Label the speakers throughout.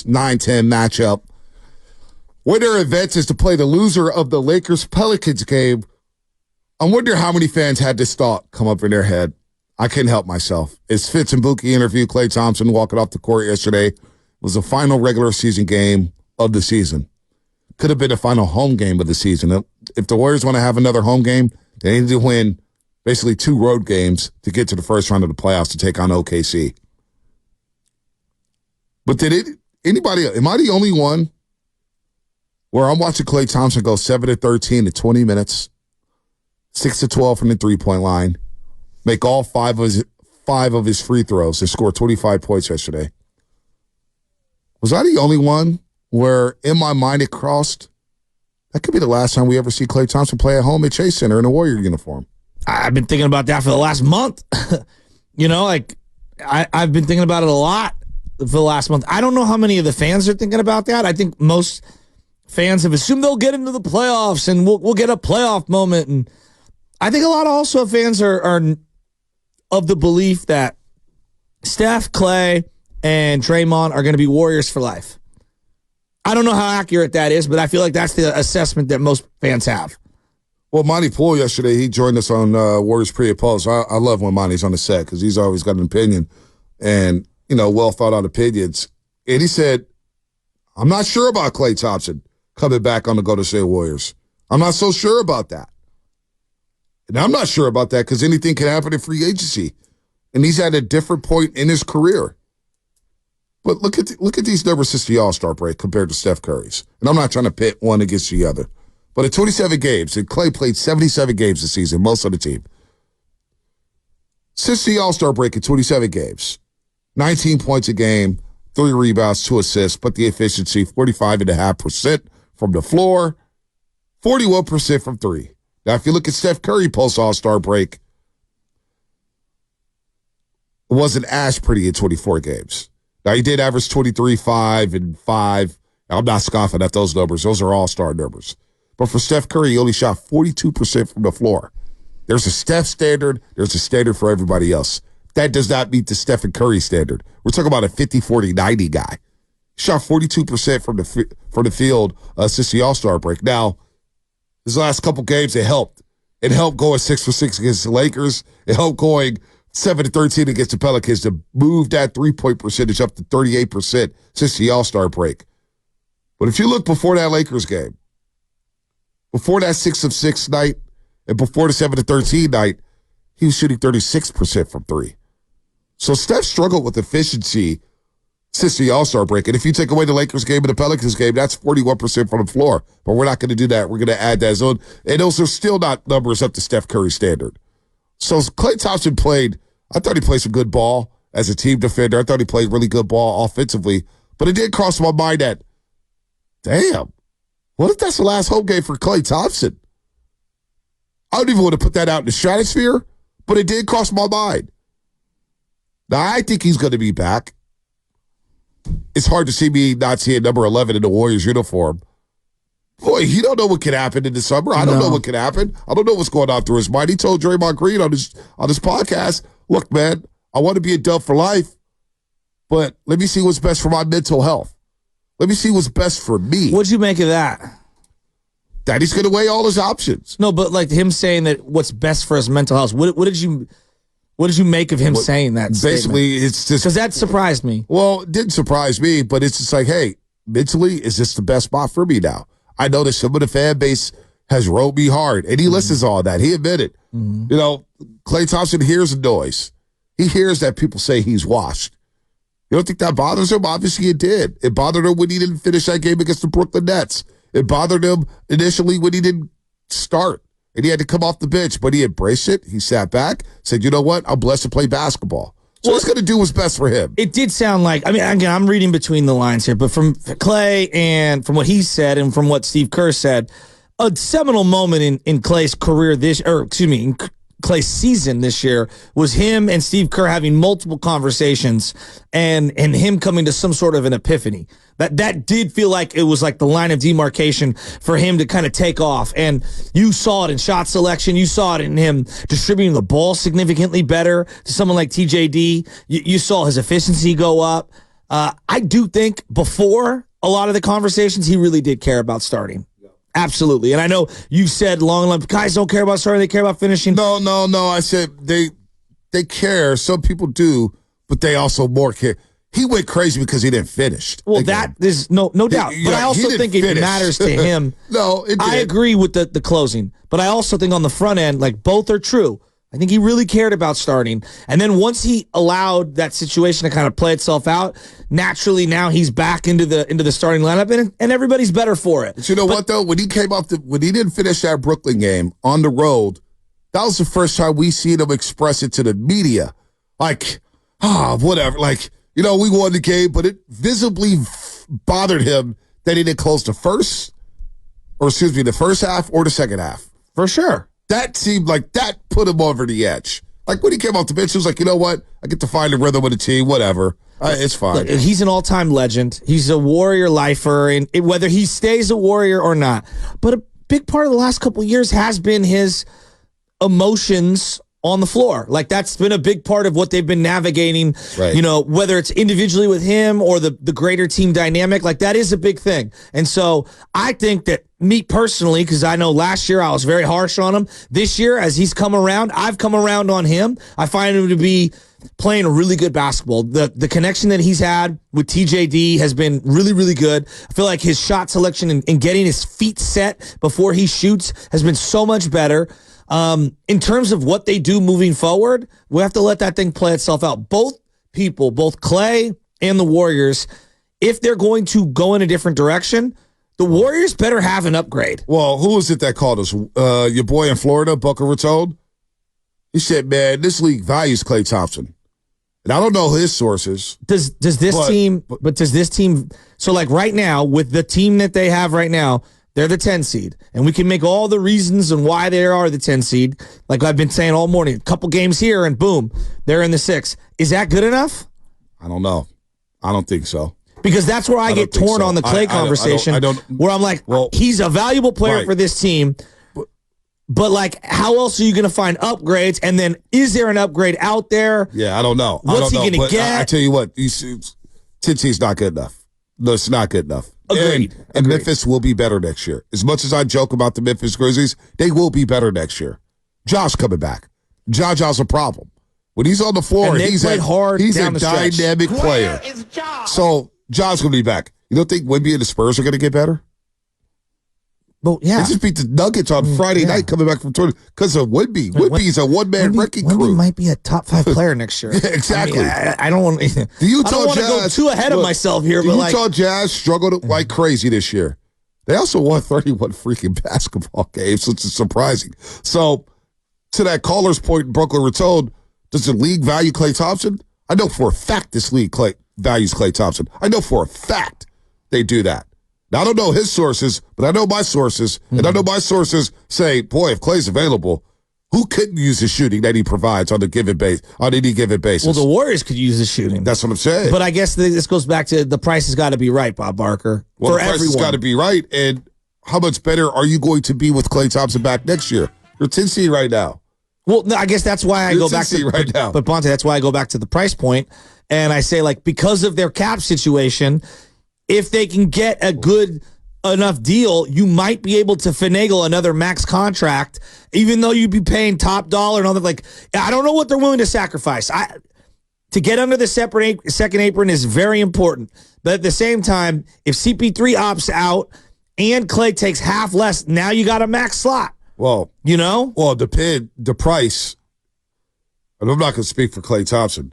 Speaker 1: 9-10 matchup. Winner events is to play the loser of the Lakers-Pelicans game. I wonder how many fans had this thought come up in their head. I couldn't help myself. It's Fitz and Buki interview. Klay Thompson walking off the court yesterday. It was the final regular season game of the season. Could have been the final home game of the season. If the Warriors want to have another home game, they need to win basically 2 road games to get to the first round of the playoffs to take on OKC. But anybody, am I the only one where I'm watching Klay Thompson go 7-13 in 20 minutes, 6-12 from the three-point line, make all five of his free throws, and score 25 points yesterday? Was I the only one where in my mind it crossed, that could be the last time we ever see Klay Thompson play at home at Chase Center in a Warrior uniform?
Speaker 2: I've been thinking about that for the last month. I've been thinking about it a lot for the last month. I don't know how many of the fans are thinking about that. I think most fans have assumed they'll get into the playoffs and we'll get a playoff moment. And I think a lot of also fans are of the belief that Steph, Klay, and Draymond are going to be Warriors for life. I don't know how accurate that is, but I feel like that's the assessment that most fans have.
Speaker 1: Well, Monty Poole yesterday, he joined us on Warriors Pre and Post. I love when Monty's on the set because he's always got an opinion and, well thought out opinions. And he said, I'm not sure about Klay Thompson coming back on the Golden State Warriors. I'm not so sure about that. And I'm not sure about that because anything can happen in free agency. And he's at a different point in his career. But look at these numbers since the All-Star break compared to Steph Curry's. And I'm not trying to pit one against the other. But in 27 games, and Klay played 77 games this season, most of the team. Since the All-Star break in 27 games, 19 points a game, 3 rebounds, 2 assists, but the efficiency, 45.5% from the floor, 41% from 3. Now, if you look at Steph Curry post-All-Star break, it wasn't as pretty in 24 games. Now, he did average 23, 5, and 5. I'm not scoffing at those numbers. Those are all-star numbers. But for Steph Curry, he only shot 42% from the floor. There's a Steph standard. There's a standard for everybody else. That does not meet the Stephen Curry standard. We're talking about a 50, 40, 90 guy. He shot 42% from the field since the All-Star break. Now, his last couple games, it helped. It helped going 6 for 6 against the Lakers. It helped going 7-13 against the Pelicans to move that three-point percentage up to 38% since the All-Star break. But if you look before that Lakers game, before that 6 of 6 night, and before the 7-13 night, he was shooting 36% from 3. So Steph struggled with efficiency since the All-Star break. And if you take away the Lakers game and the Pelicans game, that's 41% from the floor. But we're not going to do that. We're going to add that zone. And those are still not numbers up to Steph Curry standard. So Klay Thompson I thought he played some good ball as a team defender. I thought he played really good ball offensively. But it did cross my mind that, damn, what if that's the last home game for Klay Thompson? I don't even want to put that out in the stratosphere, but it did cross my mind. Now, I think he's going to be back. It's hard to see me not seeing number 11 in the Warriors uniform. Boy, you don't know what could happen in the summer. I don't know what could happen. I don't know what's going on through his mind. He told Draymond Green on his podcast, look, man, I want to be a Dub for life, but let me see what's best for my mental health. Let me see what's best for me.
Speaker 2: What'd you make of that?
Speaker 1: That he's going to weigh all his options.
Speaker 2: No, but like him saying that what's best for his mental health. What did you make of him saying that?
Speaker 1: Basically, it's just
Speaker 2: because that surprised me.
Speaker 1: Well, it didn't surprise me, but it's just like, hey, mentally, is this the best spot for me now? I know that some of the fan base has rode me hard, and he listens to all that. He admitted. Klay Thompson hears the noise. He hears that people say he's washed. You don't think that bothers him? Obviously it did. It bothered him when he didn't finish that game against the Brooklyn Nets. It bothered him initially when he didn't start and he had to come off the bench, but he embraced it. He sat back, said, you know what? I'm blessed to play basketball. So he's going to do what's best for him.
Speaker 2: It did sound like, I mean, again, I'm reading between the lines here, but from Klay and from what he said and from what Steve Kerr said, a seminal moment in Klay's career in Klay's season this year was him and Steve Kerr having multiple conversations and him coming to some sort of an epiphany. That did feel like it was like the line of demarcation for him to kind of take off. And you saw it in shot selection. You saw it in him distributing the ball significantly better to someone like TJD. You saw his efficiency go up. I do think before a lot of the conversations, he really did care about starting. Absolutely. And I know you said guys don't care about starting, they care about finishing.
Speaker 1: No. I said they care. Some people do, but they also more care. He went crazy because he didn't finish.
Speaker 2: Well, there's no doubt. But I also think it matters to him.
Speaker 1: No, it did.
Speaker 2: I agree with the closing. But I also think on the front end, like both are true. I think he really cared about starting. And then once he allowed that situation to kind of play itself out, naturally now he's back into the starting lineup and everybody's better for it.
Speaker 1: But you know what though? When he came off when he didn't finish that Brooklyn game on the road, that was the first time we seen him express it to the media. Like, whatever. Like, we won the game, but it visibly bothered him that he didn't close the first half or the second half.
Speaker 2: For sure.
Speaker 1: That seemed like that put him over the edge. Like when he came off the bench, he was like, you know what? I get to find the rhythm of the team, whatever. It's fine.
Speaker 2: Look, he's an all-time legend. He's a Warrior lifer, and whether he stays a Warrior or not. But a big part of the last couple of years has been his emotions on the floor. Like that's been a big part of what they've been navigating,
Speaker 1: right.
Speaker 2: Whether it's individually with him or the greater team dynamic, like that is a big thing. And so I think that me personally, because I know last year I was very harsh on him. This year, as he's come around, I've come around on him. I find him to be playing a really good basketball. The connection that he's had with TJD has been really, really good. I feel like his shot selection and getting his feet set before he shoots has been so much better. In terms of what they do moving forward, we have to let that thing play itself out. Both people, both Klay and the Warriors, if they're going to go in a different direction, the Warriors better have an upgrade.
Speaker 1: Well, who was it that called us? Your boy in Florida, Boca Raton? He said, man, this league values Klay Thompson. And I don't know his sources.
Speaker 2: Does this team, so like right now, with the team that they have right now, they're the 10 seed. And we can make all the reasons and why they are the 10 seed. Like I've been saying all morning, a couple games here and boom, they're in the 6. Is that good enough?
Speaker 1: I don't know. I don't think so.
Speaker 2: Because that's where I get torn on the Klay conversation, where I'm like, he's a valuable player for this team. But like, how else are you going to find upgrades? And then is there an upgrade out there?
Speaker 1: Yeah, I don't know.
Speaker 2: What's he going to get?
Speaker 1: I tell you what, 10 seed's not good enough. No, it's not good enough.
Speaker 2: Agreed.
Speaker 1: And Memphis will be better next year. As much as I joke about the Memphis Grizzlies, they will be better next year. Josh coming back. Ja's a problem. When he's on the floor, he's a dynamic player. So Ja's going to be back. You don't think Wemby and the Spurs are going to get better?
Speaker 2: Well, yeah.
Speaker 1: They just beat the Nuggets on Friday night coming back from tournament because of Wemby. Wemby's a one-man wrecking crew.
Speaker 2: Wemby might be a top 5 player next year.
Speaker 1: Yeah, exactly.
Speaker 2: I don't want to go too ahead of myself here.
Speaker 1: The Utah Jazz struggled like crazy this year. They also won 31 freaking basketball games, which is surprising. So, to that caller's point in Brooklyn Raton, does the league value Klay Thompson? I know for a fact this league values Klay Thompson. I know for a fact they do that. Now, I don't know his sources, but I know my sources, and I know my sources say, boy, if Klay's available, who couldn't use the shooting that he provides on any given basis?
Speaker 2: Well, the Warriors could use the shooting.
Speaker 1: That's what I'm saying.
Speaker 2: But I guess this goes back to the price has got to be right, Bob Barker.
Speaker 1: Well,
Speaker 2: for
Speaker 1: the price has got to be right, and how much better are you going to be with Klay Thompson back next year? You're 10 seed right now.
Speaker 2: Well, no, I guess that's why I go back to
Speaker 1: right now.
Speaker 2: But Bonte, that's why I go back to the price point, and I say like because of their cap situation, if they can get a good enough deal, you might be able to finagle another max contract, even though you'd be paying top dollar and all that. Like, I don't know what they're willing to sacrifice. To get under the second apron is very important. But at the same time, if CP3 opts out and Klay takes half less, now you got a max slot.
Speaker 1: Well, the price, and I'm not going to speak for Klay Thompson,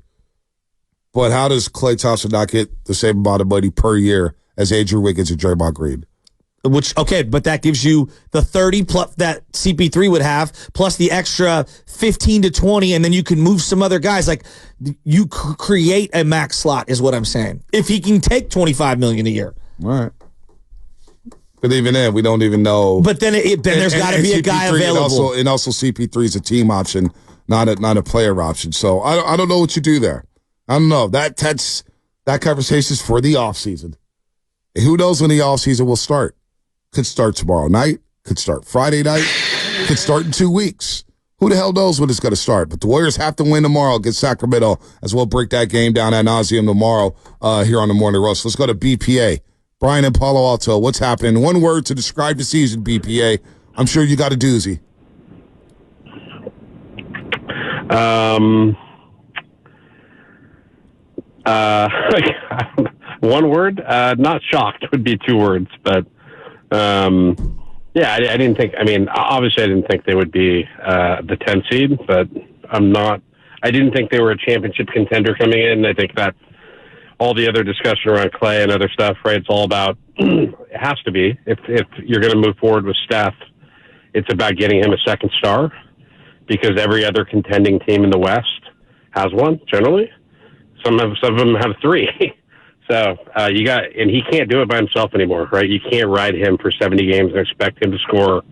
Speaker 1: but how does Klay Thompson not get the same amount of money per year as Andrew Wiggins and Draymond Green?
Speaker 2: But that gives you the 30 plus that CP3 would have, plus the extra 15 to 20, and then you can move some other guys. Like, you create a max slot is what I'm saying. If he can take $25 million a year.
Speaker 1: All right. But even then, we don't even know.
Speaker 2: But then there's got to be a guy available.
Speaker 1: And also CP3 is a team option, not a player option. So I don't know what you do there. I don't know. That conversation is for the offseason. And who knows when the offseason will start? Could start tomorrow night. Could start Friday night. Could start in 2 weeks. Who the hell knows when it's going to start? But the Warriors have to win tomorrow against Sacramento, as we'll break that game down ad nauseum tomorrow here on the Morning Roast. Let's go to BPA. Brian in Palo Alto, what's happening? One word to describe the season, BPA. I'm sure you got a doozy.
Speaker 3: One word? Not shocked would be 2 words, but yeah, I didn't think. I mean, obviously, I didn't think they would be the 10 seed, but I didn't think they were a championship contender coming in. I think that all the other discussion around Klay and other stuff, right? It's all about. It has to be if you're going to move forward with Steph, it's about getting him a second star, because every other contending team in the West has one generally. Some of them have 3. So and he can't do it by himself anymore, right? You can't ride him for 70 games and expect him to score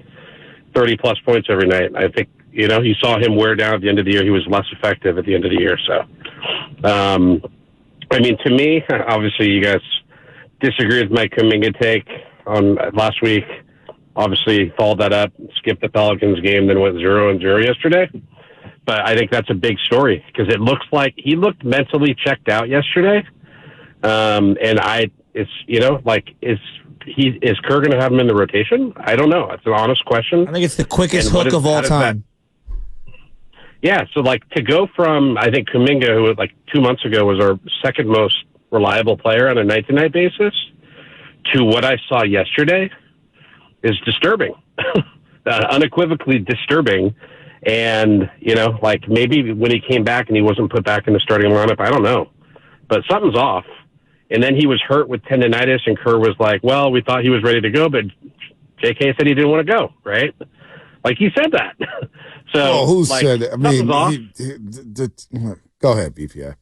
Speaker 3: 30-plus points every night. I think, you saw him wear down at the end of the year. He was less effective at the end of the year. So, I mean, to me, obviously you guys disagree with my Kuminga take on last week. Obviously followed that up, skipped the Pelicans game, then went 0-0 yesterday. But I think that's a big story, because it looks like he looked mentally checked out yesterday. And is Kerr going to have him in the rotation? I don't know. It's an honest question.
Speaker 2: I think it's the quickest hook of all time.
Speaker 3: Yeah. So to go from, I think Kuminga, who 2 months ago was our second most reliable player on a night to night basis, to what I saw yesterday is disturbing, unequivocally disturbing. And, maybe when he came back and he wasn't put back in the starting lineup, I don't know, but something's off. And then he was hurt with tendonitis, and Kerr was like, well, we thought he was ready to go, but JK said he didn't want to go, right? He said that. So
Speaker 1: who said it? I mean, go ahead, BPA.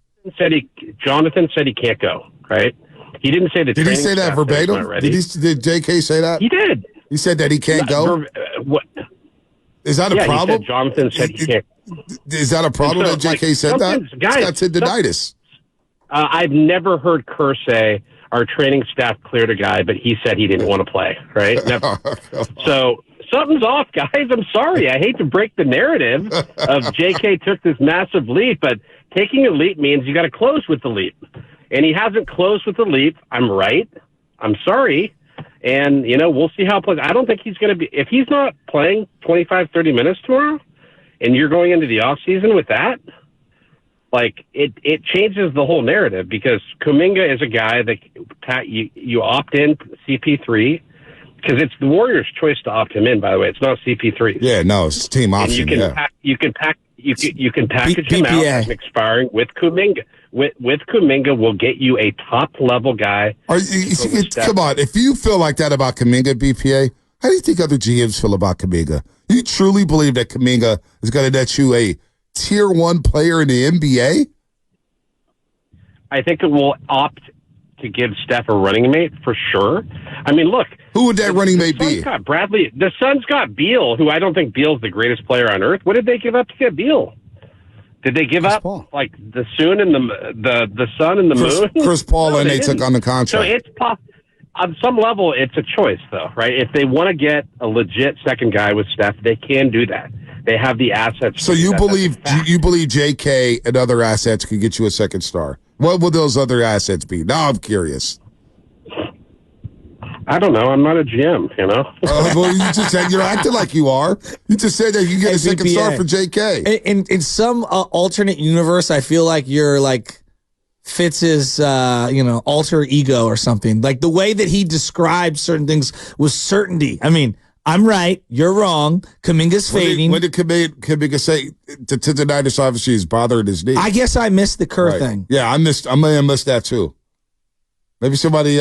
Speaker 3: Jonathan said he can't go, right? He didn't say the
Speaker 1: Did he say that verbatim? Did JK say that?
Speaker 3: He did.
Speaker 1: He said that he can't go?
Speaker 3: What?
Speaker 1: Is that a problem?
Speaker 3: Jonathan said he can't.
Speaker 1: Is that a problem that JK said that?
Speaker 3: Guys,
Speaker 1: he's got tendonitis.
Speaker 3: I've never heard Kerr say our training staff cleared a guy, but he said he didn't want to play, right? Never. So something's off, guys. I'm sorry. I hate to break the narrative of JK took this massive leap, but taking a leap means you got to close with the leap. And he hasn't closed with the leap. I'm right. I'm sorry. And, we'll see how it plays. I don't think he's going to be – if he's not playing 25, 30 minutes tomorrow and you're going into the offseason with that, it changes the whole narrative, because Kuminga is a guy that you opt in CP3, because it's the Warriors' choice to opt him in, by the way. It's not CP3.
Speaker 1: Yeah, no, it's team option.
Speaker 3: And you can package him out and expiring with Kuminga. With Kuminga will get you a top-level guy.
Speaker 1: Come on, if you feel like that about Kuminga, BPA, how do you think other GMs feel about Kuminga? You truly believe that Kuminga is going to net you a Tier 1 player in the NBA?
Speaker 3: I think it will opt to give Steph a running mate for sure. I mean, look.
Speaker 1: Who would that running mate be?
Speaker 3: The Suns got Beal, who I don't think Beal's the greatest player on earth. What did they give up to get Beal? Did they give up the sun and the sun and the moon?
Speaker 1: Chris Paul, and they took on the contract.
Speaker 3: So it's on some level, it's a choice, though, right? If they want to get a legit second guy with Steph, they can do that. They have the assets.
Speaker 1: So you believe JK and other assets could get you a second star? What would those other assets be? Now I'm curious.
Speaker 3: I don't know. I'm not a GM,
Speaker 1: Well, you just said you're acting like you are. You just said that you get a second star for JK.
Speaker 2: In some alternate universe, I feel like you're Fitz's, alter ego or something. Like the way that he described certain things was certainty. I mean, I'm right. You're wrong. Kuminga's fading.
Speaker 1: When did Kuminga say the tendonitis obviously is bothering his knee?
Speaker 2: I guess I missed the Kerr thing.
Speaker 1: Yeah, I may have missed that too. Maybe somebody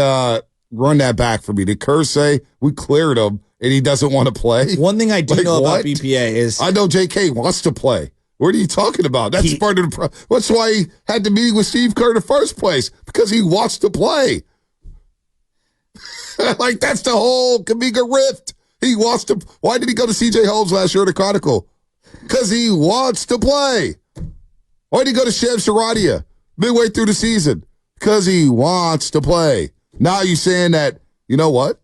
Speaker 1: run that back for me. Did Kerr say we cleared him and he doesn't want to play?
Speaker 2: One thing I do know about BPA is
Speaker 1: I know JK wants to play. What are you talking about? That's part of the that's why he had the meeting with Steve Kerr in the first place, because he wants to play. That's the whole Kuminga rift. He wants to. Why did he go to CJ Holmes last year in the Chronicle? Because he wants to play. Why did he go to Shams Charania midway through the season? Because he wants to play. Now you're saying that, you know what?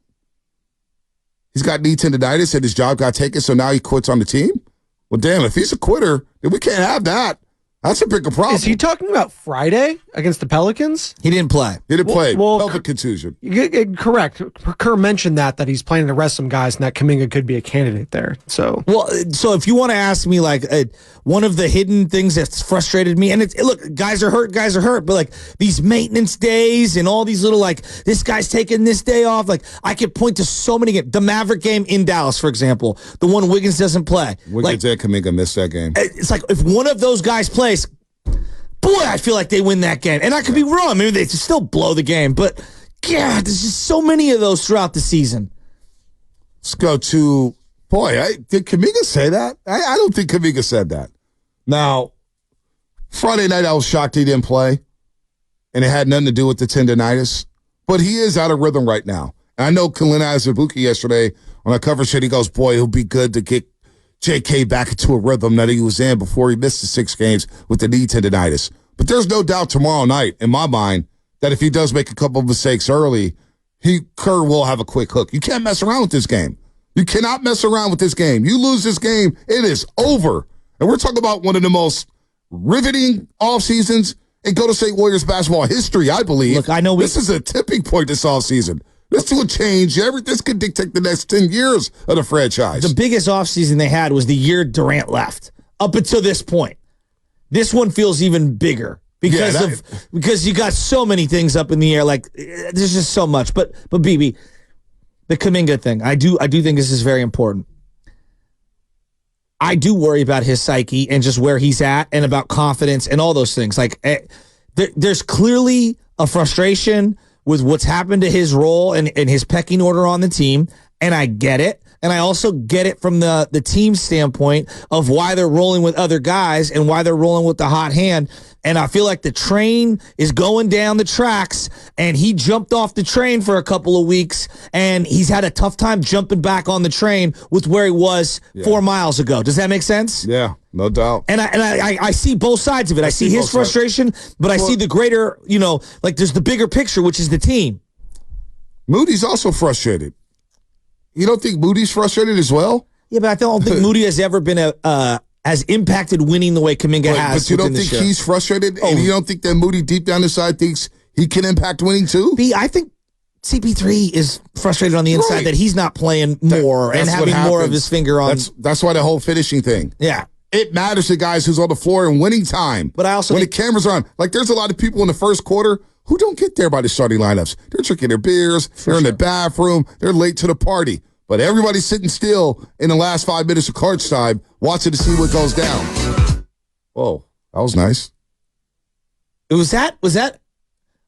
Speaker 1: He's got knee tendonitis and his job got taken, so now he quits on the team? Well, damn, if he's a quitter, then we can't have that. That's a bigger problem.
Speaker 4: Is he talking about Friday against the Pelicans?
Speaker 2: He didn't play.
Speaker 1: He didn't play.
Speaker 4: Well,
Speaker 1: Pelvic contusion.
Speaker 4: Correct. Kerr mentioned that he's planning to rest some guys and that Kuminga could be a candidate there. So
Speaker 2: if you want to ask me, like, one of the hidden things that's frustrated me, and look, guys are hurt, but like these maintenance days and all these little, like, this guy's taking this day off. Like, I could point to so many games. The Maverick game in Dallas, for example, the one Wiggins doesn't play.
Speaker 1: Wiggins and Kuminga missed that game.
Speaker 2: It's like if one of those guys plays, boy, I feel like they win that game. And I could be wrong. Maybe they still blow the game. But, God, there's just so many of those throughout the season.
Speaker 1: Let's go to, did Kuminga say that? I don't think Kuminga said that. Now, Friday night I was shocked he didn't play. And it had nothing to do with the tendonitis. But he is out of rhythm right now. And I know Kalina Azubuike yesterday on a cover sheet, he goes, boy, it'll be good to get JK back into a rhythm that he was in before he missed the 6 games with the knee tendonitis. But there's no doubt tomorrow night, in my mind, that if he does make a couple of mistakes early, Kerr will have a quick hook. You can't mess around with this game. You cannot mess around with this game. You lose this game, it is over. And we're talking about one of the most riveting off seasons in Golden State Warriors basketball history, I believe.
Speaker 2: Look, I know
Speaker 1: this is a tipping point this off season. This will change. This could dictate the next 10 years of the franchise.
Speaker 2: The biggest offseason they had was the year Durant left. Up until this point. This one feels even bigger because you got so many things up in the air. Like, there's just so much. But BB, the Kuminga thing, I do think this is very important. I do worry about his psyche and just where he's at and about confidence and all those things. Like, there's clearly a frustration with what's happened to his role and his pecking order on the team, and I get it. And I also get it from the team standpoint of why they're rolling with other guys and why they're rolling with the hot hand. And I feel like the train is going down the tracks, and he jumped off the train for a couple of weeks, and he's had a tough time jumping back on the train with where he was 4 miles ago. Does that make sense?
Speaker 1: Yeah, no doubt.
Speaker 2: And I see both sides of it. I see his frustration, but I see the greater, like there's the bigger picture, which is the team.
Speaker 1: Moody's also frustrated. You don't think Moody's frustrated as well?
Speaker 2: Yeah, but I don't think Moody has ever been has impacted winning the way Kuminga has.
Speaker 1: But you don't think he's frustrated, and you don't think that Moody deep down inside thinks he can impact winning too?
Speaker 2: I think CP3 is frustrated on the inside that he's not playing more and having more of his finger on.
Speaker 1: That's why the whole finishing thing.
Speaker 2: Yeah.
Speaker 1: It matters to guys who's on the floor in winning time.
Speaker 2: But I also
Speaker 1: when the cameras are on, like there's a lot of people in the first quarter who don't get there by the starting lineups. They're drinking their beers, they're in the bathroom, they're late to the party. But everybody's sitting still in the last 5 minutes of crunch time, watching to see what goes down. Whoa, that was nice.
Speaker 2: Was that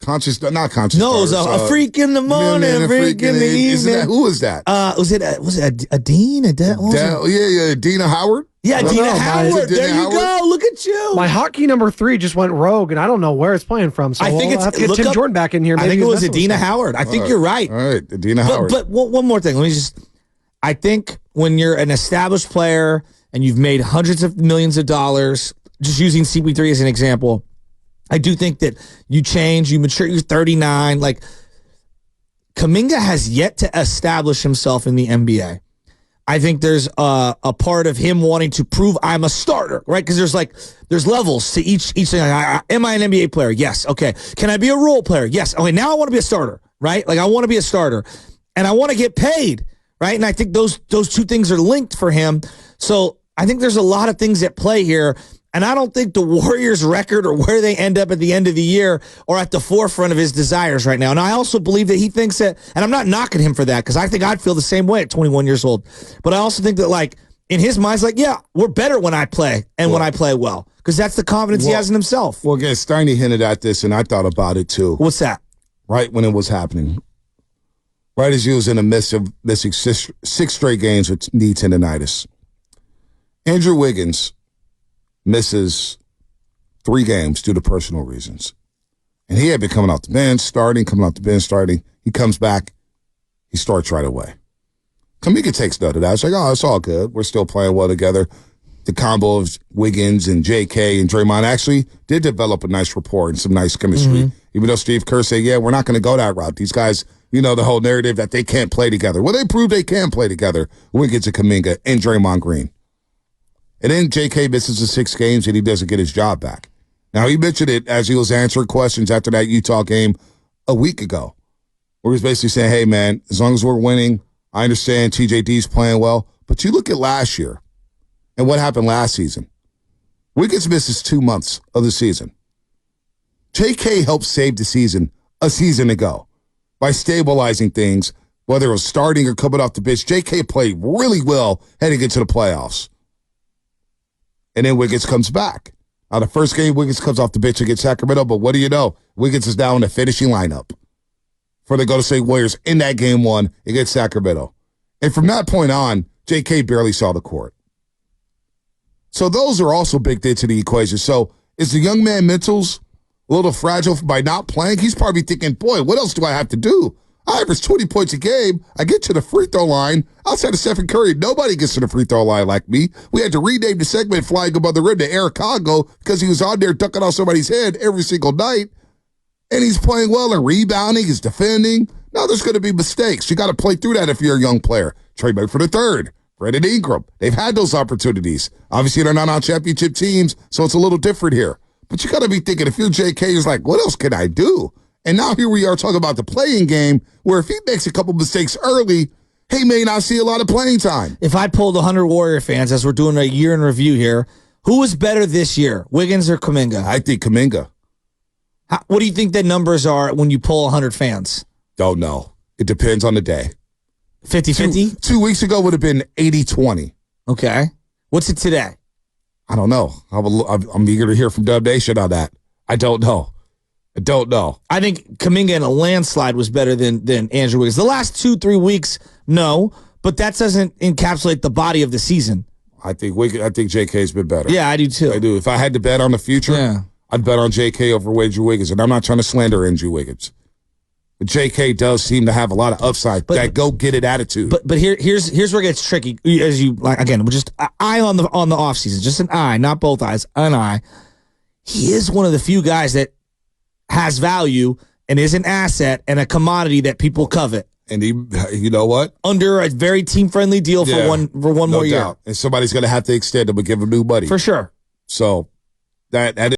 Speaker 1: conscious? Not conscious.
Speaker 2: No, it was a freak in the morning, a freak in the evening.
Speaker 1: Who was that?
Speaker 2: Was it a Dean?
Speaker 1: Dina Howard.
Speaker 2: Yeah, Dina Howard. There you go. Look at you.
Speaker 4: My hockey number 3 just went rogue, and I don't know where it's playing from. So I think I'll have to get Tim Jordan back in here.
Speaker 2: I think it was Dina Howard. I think you're right.
Speaker 1: All right, Dina Howard.
Speaker 2: But one more thing. I think when you're an established player and you've made hundreds of millions of dollars, just using CP3 as an example, I do think that you change, you mature, you're 39. Like, Kuminga has yet to establish himself in the NBA. I think there's a part of him wanting to prove I'm a starter, right? Because there's levels to each thing. Am I an NBA player? Yes. Okay. Can I be a role player? Yes. Okay. Now I want to be a starter, right? Like I want to be a starter, and I want to get paid, right? And I think those two things are linked for him. So I think there's a lot of things at play here. And I don't think the Warriors' record or where they end up at the end of the year are at the forefront of his desires right now. And I also believe that he thinks that, and I'm not knocking him for that because I think I'd feel the same way at 21 years old. But I also think that, like, in his mind, it's like, yeah, we're better when I play and when I play well because that's the confidence he has in himself.
Speaker 1: Well, again, Steiny hinted at this, and I thought about it too.
Speaker 2: What's that?
Speaker 1: Right when it was happening. Right as he was in the midst of missing six straight games with knee tendonitis. Andrew Wiggins misses 3 games due to personal reasons. And he had been coming off the bench, starting. He comes back. He starts right away. Kuminga takes note of that. It's like, oh, it's all good. We're still playing well together. The combo of Wiggins and JK and Draymond actually did develop a nice rapport and some nice chemistry. Even though Steve Kerr said, yeah, we're not going to go that route. These guys, the whole narrative that they can't play together. Well, they proved they can play together. Wiggins and Kuminga and Draymond Green. And then J.K. misses the 6 games and he doesn't get his job back. Now, he mentioned it as he was answering questions after that Utah game a week ago, where he's basically saying, hey, man, as long as we're winning, I understand TJD's playing well. But you look at last year and what happened last season. Wiggins misses 2 months of the season. J.K. helped save the season a season ago by stabilizing things, whether it was starting or coming off the bench. J.K. played really well heading into the playoffs. And then Wiggins comes back. Now, the first game, Wiggins comes off the bench against Sacramento, but what do you know? Wiggins is now in the finishing lineup for the Golden State Warriors in that game 1 against Sacramento. And from that point on, J.K. barely saw the court. So those are also baked into the equation. So is the young man mentals a little fragile by not playing? He's probably thinking, boy, what else do I have to do? I average 20 points a game. I get to the free throw line. Outside of Stephen Curry, nobody gets to the free throw line like me. We had to rename the segment Flying Above the Rim to Eric Congo because he was on there ducking off somebody's head every single night. And he's playing well and rebounding. He's defending. Now there's going to be mistakes. You got to play through that if you're a young player. Trey Murphy the third. Brandon Ingram. They've had those opportunities. Obviously, they're not on championship teams, so it's a little different here. But you got to be thinking, if you're JK, you're like, what else can I do? And now here we are talking about the playing game, where if he makes a couple mistakes early, he may not see a lot of playing time.
Speaker 2: If I polled 100 Warrior fans, as we're doing a year in review here, who was better this year, Wiggins or Kuminga?
Speaker 1: I think Kuminga.
Speaker 2: What do you think the numbers are when you poll 100 fans?
Speaker 1: Don't know. It depends on the day.
Speaker 2: 50-50?
Speaker 1: 2 weeks ago would have been 80-20.
Speaker 2: Okay. What's it today?
Speaker 1: I don't know. I'm eager to hear from Dub Nation on that. I don't know.
Speaker 2: I think Kuminga in a landslide was better than Andrew Wiggins. The last 2-3 weeks, no, but that doesn't encapsulate the body of the season.
Speaker 1: I think JK's been better.
Speaker 2: Yeah, I do too.
Speaker 1: I do. If I had to bet on the future, I'd bet on JK over Andrew Wiggins, and I'm not trying to slander Andrew Wiggins. But JK does seem to have a lot of upside, that go-get-it attitude.
Speaker 2: But here's where it gets tricky. As you like, again, we're just eye on the offseason, just an eye, not both eyes, an eye. He is one of the few guys that has value and is an asset and a commodity that people covet.
Speaker 1: And he, you know what?
Speaker 2: Under a very team-friendly deal for one more year.
Speaker 1: And somebody's going to have to extend him and give him new money.
Speaker 2: For sure.
Speaker 1: So that is